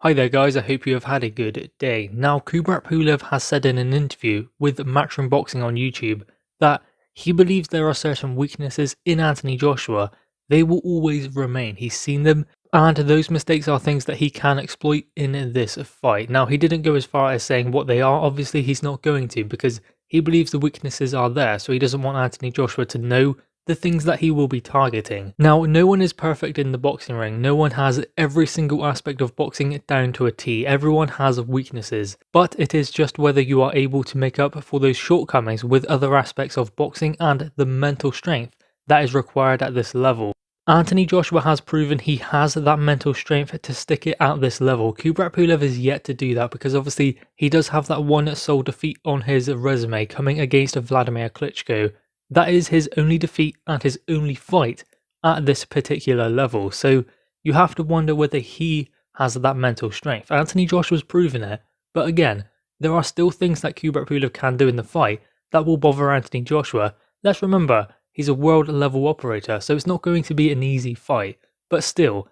Hi there guys, I hope you have had a good day. Now, Kubrat Pulev has said in an interview with Matchroom Boxing on YouTube that he believes there are certain weaknesses in Anthony Joshua. They will always remain. He's seen them, and those mistakes are things that he can exploit in this fight. Now, he didn't go as far as saying what they are. Obviously, he's not going to, because he believes the weaknesses are there, so he doesn't want Anthony Joshua to know the things that he will be targeting. Now, no one is perfect in the boxing ring. No one has every single aspect of boxing down to a T. Everyone has weaknesses, but it is just whether you are able to make up for those shortcomings with other aspects of boxing and the mental strength that is required at this level. Anthony Joshua has proven he has that mental strength to stick it at this level. Kubrat Pulev is yet to do that because obviously he does have that one sole defeat on his resume coming against Vladimir Klitschko. That is his only defeat and his only fight at this particular level, so you have to wonder whether he has that mental strength. Anthony Joshua's proven it, but again, there are still things that Kubrat Pulev can do in the fight that will bother Anthony Joshua. Let's remember, he's a world level operator, so it's not going to be an easy fight, but still,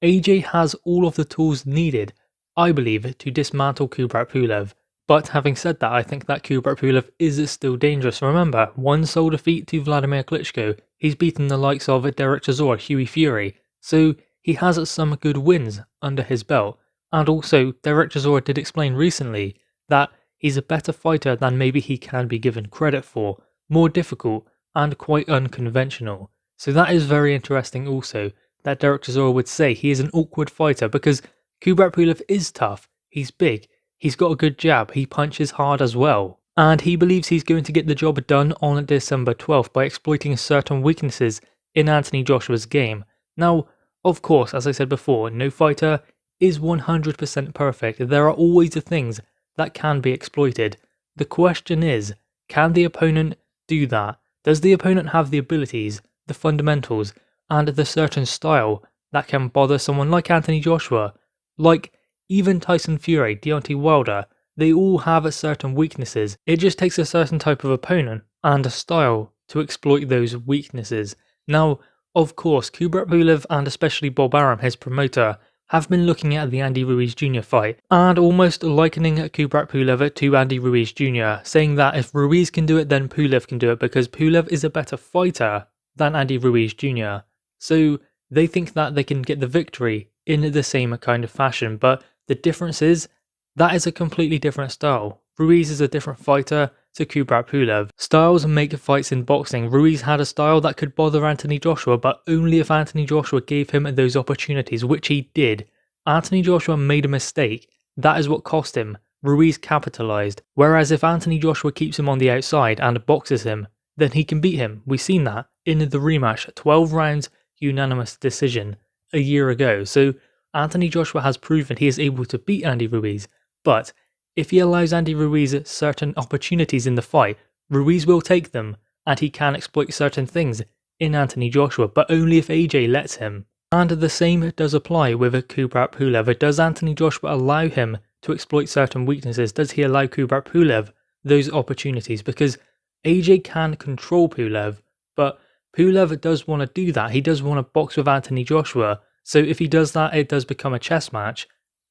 AJ has all of the tools needed, I believe, to dismantle Kubrat Pulev. But having said that, I think that Kubrat Pulev is still dangerous. Remember, one sole defeat to Vladimir Klitschko. He's beaten the likes of Derek Chisora, Hughie Fury, so he has some good wins under his belt. And also, Derek Chisora did explain recently that he's a better fighter than maybe he can be given credit for, more difficult and quite unconventional. So that is very interesting also, that Derek Chisora would say he is an awkward fighter because Kubrat Pulev is tough, he's big, he's got a good jab, he punches hard as well. And he believes he's going to get the job done on December 12th by exploiting certain weaknesses in Anthony Joshua's game. Now, of course, as I said before, no fighter is 100% perfect. There are always the things that can be exploited. The question is, can the opponent do that? Does the opponent have the abilities, the fundamentals, and the certain style that can bother someone like Anthony Joshua? Like, even Tyson Fury, Deontay Wilder, they all have certain weaknesses. It just takes a certain type of opponent and a style to exploit those weaknesses. Now, of course, Kubrat Pulev and especially Bob Arum, his promoter, have been looking at the Andy Ruiz Jr. fight and almost likening Kubrat Pulev to Andy Ruiz Jr., saying that if Ruiz can do it, then Pulev can do it because Pulev is a better fighter than Andy Ruiz Jr. So they think that they can get the victory in the same kind of fashion, but the difference is, that is a completely different style. Ruiz is a different fighter to Kubrat Pulev. Styles make fights in boxing. Ruiz had a style that could bother Anthony Joshua, but only if Anthony Joshua gave him those opportunities, which he did. Anthony Joshua made a mistake. That is what cost him. Ruiz capitalized. Whereas if Anthony Joshua keeps him on the outside and boxes him, then he can beat him. We've seen that in the rematch, 12 rounds unanimous decision a year ago. So Anthony Joshua has proven he is able to beat Andy Ruiz, but if he allows Andy Ruiz certain opportunities in the fight, Ruiz will take them, and he can exploit certain things in Anthony Joshua, but only if AJ lets him. And the same does apply with Kubrat Pulev. Does Anthony Joshua allow him to exploit certain weaknesses? Does he allow Kubrat Pulev those opportunities? Because AJ can control Pulev, but Pulev does want to do that. He does want to box with Anthony Joshua. So if he does that, it does become a chess match.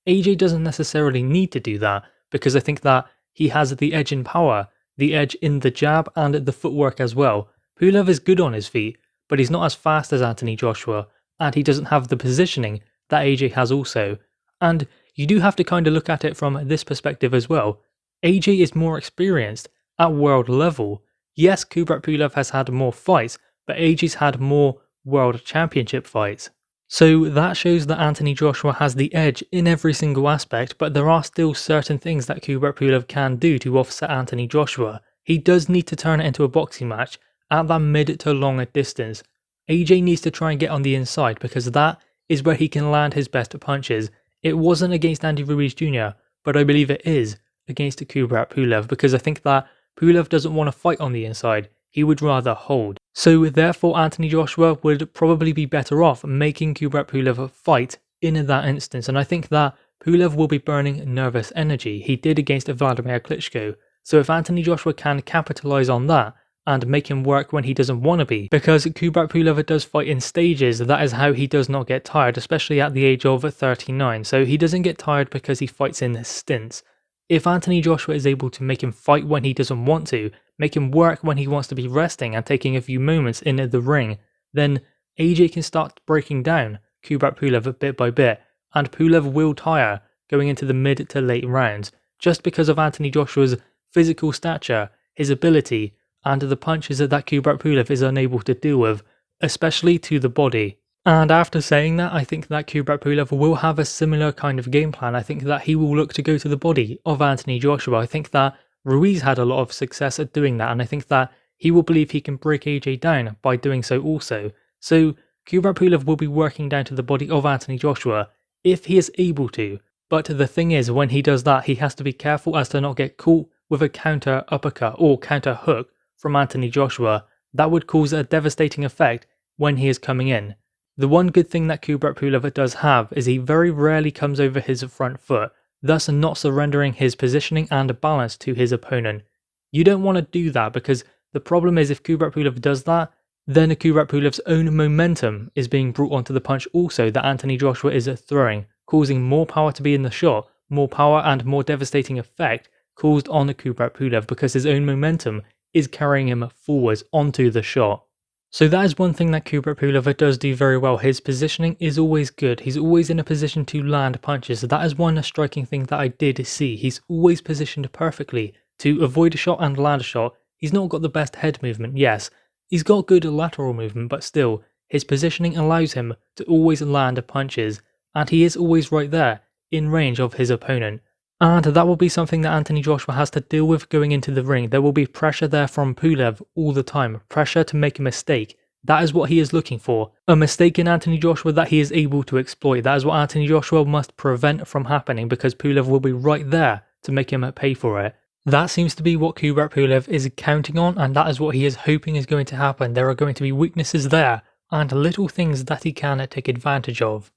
AJ doesn't necessarily need to do that because I think that he has the edge in power, the edge in the jab and the footwork as well. Pulev is good on his feet, but he's not as fast as Anthony Joshua, and he doesn't have the positioning that AJ has also. And you do have to kind of look at it from this perspective as well. AJ is more experienced at world level. Yes, Kubrat Pulev has had more fights, but AJ's had more world championship fights. So that shows that Anthony Joshua has the edge in every single aspect, but there are still certain things that Kubrat Pulev can do to offset Anthony Joshua. He does need to turn it into a boxing match at that mid to long distance. AJ needs to try and get on the inside because that is where he can land his best punches. It wasn't against Andy Ruiz Jr., but I believe it is against Kubrat Pulev because I think that Pulev doesn't want to fight on the inside. He would rather hold. So therefore Anthony Joshua would probably be better off making Kubrat Pulev fight in that instance, and I think that Pulev will be burning nervous energy. He did against Vladimir Klitschko, so if Anthony Joshua can capitalise on that and make him work when he doesn't want to be, because Kubrat Pulev does fight in stages. That is how he does not get tired, especially at the age of 39. So he doesn't get tired because he fights in stints. If Anthony Joshua is able to make him fight when he doesn't want to, make him work when he wants to be resting and taking a few moments in the ring, then AJ can start breaking down Kubrat Pulev bit by bit, and Pulev will tire going into the mid to late rounds, just because of Anthony Joshua's physical stature, his ability, and the punches that Kubrat Pulev is unable to deal with, especially to the body. And after saying that, I think that Kubrat Pulev will have a similar kind of game plan. I think that he will look to go to the body of Anthony Joshua. I think that Ruiz had a lot of success at doing that, and I think that he will believe he can break AJ down by doing so also. So Kubrat Pulev will be working down to the body of Anthony Joshua if he is able to. But the thing is, when he does that, he has to be careful as to not get caught with a counter uppercut or counter hook from Anthony Joshua. That would cause a devastating effect when he is coming in. The one good thing that Kubrat Pulev does have is he very rarely comes over his front foot, thus not surrendering his positioning and balance to his opponent. You don't want to do that, because the problem is if Kubrat Pulev does that, then Kubrat Pulev's own momentum is being brought onto the punch also that Anthony Joshua is throwing, causing more power to be in the shot, more power and more devastating effect caused on Kubrat Pulev because his own momentum is carrying him forwards onto the shot. So that is one thing that Kubrat Pulev does do very well. His positioning is always good. He's always in a position to land punches. That is one striking thing that I did see. He's always positioned perfectly to avoid a shot and land a shot. He's not got the best head movement, yes. He's got good lateral movement, but still, his positioning allows him to always land punches, and he is always right there, in range of his opponent. And that will be something that Anthony Joshua has to deal with going into the ring. There will be pressure there from Pulev all the time, pressure to make a mistake. That is what he is looking for. A mistake in Anthony Joshua that he is able to exploit. That is what Anthony Joshua must prevent from happening, because Pulev will be right there to make him pay for it. That seems to be what Kubrat Pulev is counting on, and that is what he is hoping is going to happen. There are going to be weaknesses there, and little things that he can take advantage of.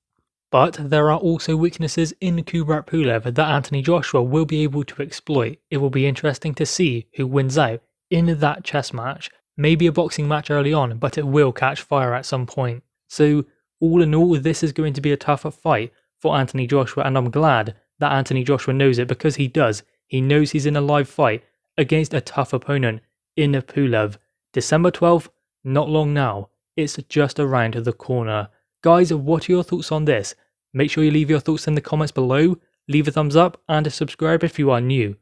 But there are also weaknesses in Kubrat Pulev that Anthony Joshua will be able to exploit. It will be interesting to see who wins out in that chess match. Maybe a boxing match early on, but it will catch fire at some point. So all in all, this is going to be a tougher fight for Anthony Joshua, and I'm glad that Anthony Joshua knows it, because he does. He knows he's in a live fight against a tough opponent in Pulev. December 12th, not long now. It's just around the corner. Guys, what are your thoughts on this? Make sure you leave your thoughts in the comments below, leave a thumbs up and subscribe if you are new.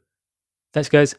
Thanks guys.